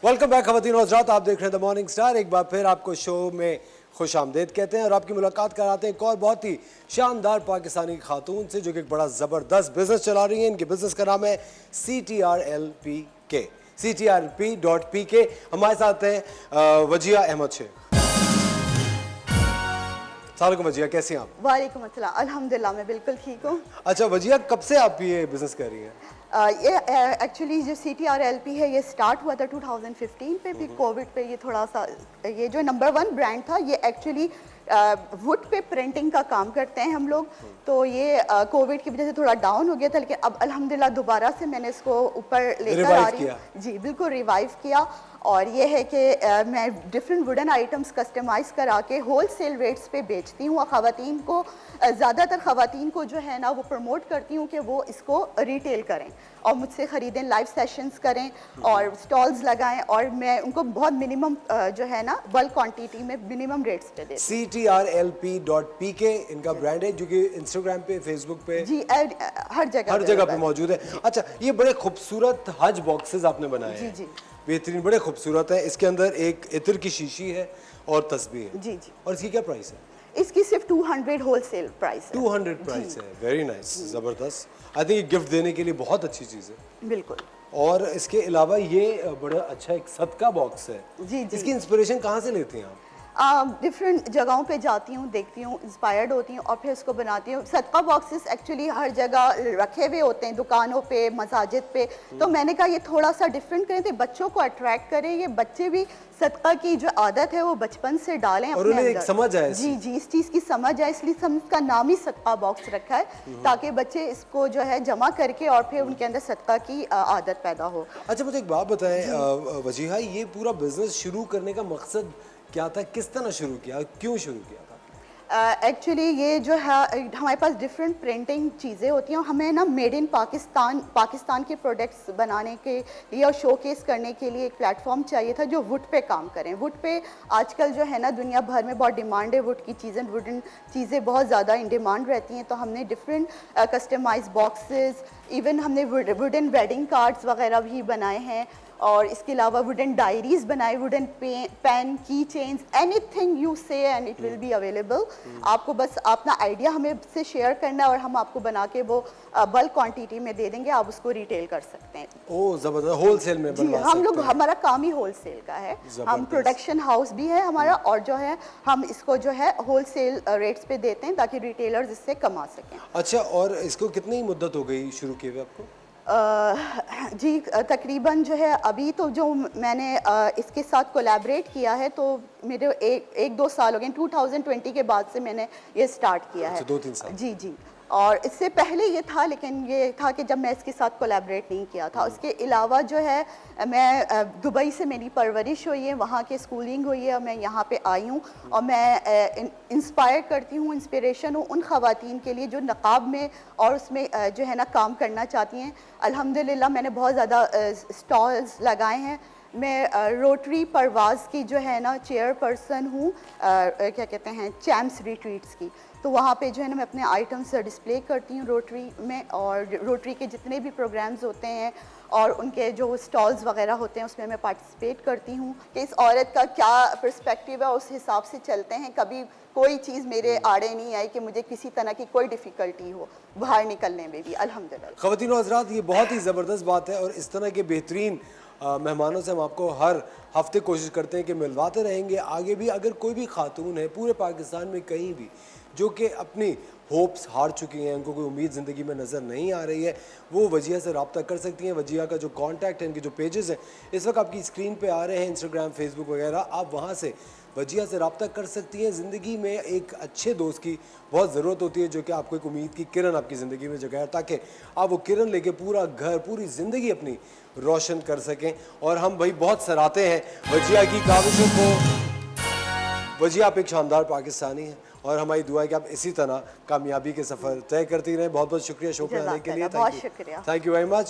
Welcome back खवातीन और हज़रात, आप देख रहे हैं द मॉर्निंग स्टार। एक बार फिर आपको शो में खुश आमदेद कहते हैं और आपकी मुलाकात कराते हैं एक और बहुत ही शानदार पाकिस्तानी खातून से जो कि एक बड़ा ज़बरदस्त बिजनेस चला रही हैं। इनके बिजनेस का नाम है CTRLPK, CTRLP.PK। हमारे साथ हैं वजिया अहमद शेख। सलाम वजिया, कैसे हैं आप? वालेकुम अस्सलाम, अल्हम्दुलिल्लाह मैं बिल्कुल ठीक हूँ। अच्छा वजिया, कब से आप ये बिजनेस कर रही हैं? ये एक्चुअली जो CTRLP है ये स्टार्ट हुआ था 2015 पे, भी कोविड पे ये थोड़ा सा, ये जो नंबर 1 ब्रांड था ये एक्चुअली वुड पे प्रिंटिंग का काम करते हैं हम लोग। तो ये कोविड की वजह से थोड़ा डाउन हो गया था, लेकिन अब अल्हम्दुलिल्लाह दोबारा से मैंने इसको ऊपर लेकर आ रही हूँ। जी बिल्कुल रिवाइव किया। और ये है कि मैं डिफरेंट वुडन आइटम्स कस्टमाइज़ करा के होल सेल रेट्स पे बेचती हूँ। ख़वातीन को, ज़्यादातर ख़वातीन को जो है ना वो प्रमोट करती हूँ कि वो इसको रिटेल करें और मुझसे ख़रीदें, लाइव सेशंस करें और स्टॉल्स लगाएं, और मैं उनको बहुत मिनिमम जो है ना बल्क क्वांटिटी में मिनिमम रेट्स पे देती हूँ। CTRLP.PK इनका ब्रांड है जो कि इंस्टाग्राम पे, फेसबुक पे, जी हर जगह पे मौजूद है। अच्छा, ये बड़े खूबसूरत हज बॉक्सेस आपने बनाए हैं। जी बेहतरीन, बड़े खूबसूरत है। इसके अंदर एक इत्र की शीशी है और तस्बीह है। जी। और इसकी क्या प्राइस है? इसकी सिर्फ 200 होलसेल प्राइस है। 200 प्राइस है। वेरी नाइस, ज़बरदस्त। आई थिंक ये गिफ्ट देने के लिए बहुत अच्छी चीज़ है। बिल्कुल। और इसके अलावा ये बड़ा अच्छा एक सदका बॉक्स है। जी। इसकी इंस्पिरेशन कहाँ से लेती हैं आप? डिफरेंट जगहों पे जाती हूँ, देखती हूँ, इंस्पायर्ड होती हूँ और फिर उसको बनाती हूँ। सदका बॉक्सेस एक्चुअली हर जगह रखे हुए होते हैं, दुकानों पे, मसाजिद पे। तो मैंने कहा ये थोड़ा सा डिफरेंट करें तो बच्चों को अट्रैक्ट करें, ये बच्चे भी सदका की जो आदत है वो बचपन से डालें और उन्हें एक समझ आए। जी इस चीज़ की समझ आए, इसलिए हम इसका नाम ही सदका बॉक्स रखा है ताकि बच्चे इसको जो है जमा करके और फिर उनके अंदर सदका की आदत पैदा हो। अच्छा मुझे एक बात बताएं वजीहा, ये पूरा बिजनेस शुरू करने का मकसद क्या था? किस तरह शुरू किया, क्यों शुरू किया था? एक्चुअली ये जो है हमारे पास डिफरेंट प्रिंटिंग चीज़ें होती हैं, हमें ना मेड इन पाकिस्तान के प्रोडक्ट्स बनाने के लिए और शोकेस करने के लिए एक प्लेटफॉर्म चाहिए था जो वुड पे काम करें। वुड पे आजकल जो है ना दुनिया भर में बहुत डिमांड है, वुड की चीज़ें, वुडन चीज़ें बहुत ज़्यादा इन डिमांड रहती हैं। तो हमने डिफरेंट कस्टमाइज बॉक्सेस, इवन हमने वुडन वेडिंग कार्ड्स वगैरह भी बनाए हैं और इसके अलावा वुडन डायरीज बनाए, वुडन पेन, की चेन्स, एनीथिंग यू से and it will be available. आपको बस अपना आइडिया हमें से शेयर करना है और हम आपको बना के वो बल्क क्वांटिटी में दे देंगे, आप उसको रिटेल कर सकते हैं। ओह ज़बरदस्त, होलसेल में बनवा हम लोग, हमारा काम ही होलसेल का है। हम प्रोडक्शन हाउस भी है हमारा और जो है हम इसको जो है होलसेल रेट्स पे देते हैं ताकि रिटेलर्स इससे कमा सकें। अच्छा, और इसको कितनी मुद्दत हो गई शुरू किए हुए आपको? जी तकरीबन जो है अभी तो जो मैंने इसके साथ कोलैबोरेट किया है तो मेरे एक दो साल हो गए, 2020 के बाद से मैंने ये स्टार्ट किया है। 2-3 साल। जी। और इससे पहले ये था, लेकिन ये था कि जब मैं इसके साथ कोलैबोरेट नहीं किया था। उसके अलावा जो है मैं दुबई से मेरी परवरिश हुई है, वहाँ के स्कूलिंग हुई है और मैं यहाँ पे आई हूँ और मैं इंस्पायर करती हूँ, इंस्पिरेशन हूँ उन ख़वातीन के लिए जो नक़ाब में और उसमें जो है ना काम करना चाहती हैं। अल्हम्दुलिल्लाह मैंने बहुत ज़्यादा स्टॉल्स लगाए हैं। मैं रोटरी परवाज़ की जो है ना चेयरपर्सन हूँ, क्या कहते हैं, चैम्प्स रिट्रीट्स की। तो वहाँ पे जो है ना मैं अपने आइटम्स डिस्प्ले करती हूँ रोटरी में, और रोटरी के जितने भी प्रोग्राम्स होते हैं और उनके जो स्टॉल्स वगैरह होते हैं उसमें मैं पार्टिसिपेट करती हूँ कि इस औरत का क्या पर्सपेक्टिव है, उस हिसाब से चलते हैं। कभी कोई चीज़ मेरे आड़े नहीं आई कि मुझे किसी तरह की कोई डिफ़िकल्टी हो बाहर निकलने में भी, अल्हम्दुलिल्लाह। ख़वातीन और हज़रात, ये बहुत ही ज़बरदस्त बात है और इस तरह के बेहतरीन मेहमानों से हम आपको हर हफ्ते कोशिश करते हैं कि मिलवाते रहेंगे आगे भी। अगर कोई भी खातून है पूरे पाकिस्तान में कहीं भी जो कि अपनी होप्स हार चुकी हैं, उनको कोई उम्मीद ज़िंदगी में नज़र नहीं आ रही है, वो वजिया से रब्ता कर सकती हैं। वजिया का जो कॉन्टैक्ट है, इनके जो पेजेस हैं इस वक्त आपकी स्क्रीन पे आ रहे हैं, इंस्टाग्राम, फेसबुक वगैरह, आप वहाँ से वजिया से रब्ता कर सकती हैं। ज़िंदगी में एक अच्छे दोस्त की बहुत ज़रूरत होती है जो कि आपको एक उम्मीद की किरण आपकी ज़िंदगी में जगाए, ताकि आप वो किरण लेके पूरा घर, पूरी ज़िंदगी अपनी रोशन कर सकें। और हम भाई बहुत सराहते हैं वजिया की काविशों को। वजिया आप एक शानदार पाकिस्तानी हैं और हमारी दुआ है कि आप इसी तरह कामयाबी के सफ़र तय करती रहें। बहुत बहुत शुक्रिया शो पे आने के लिए। बहुत शुक्रिया। Thank you very much.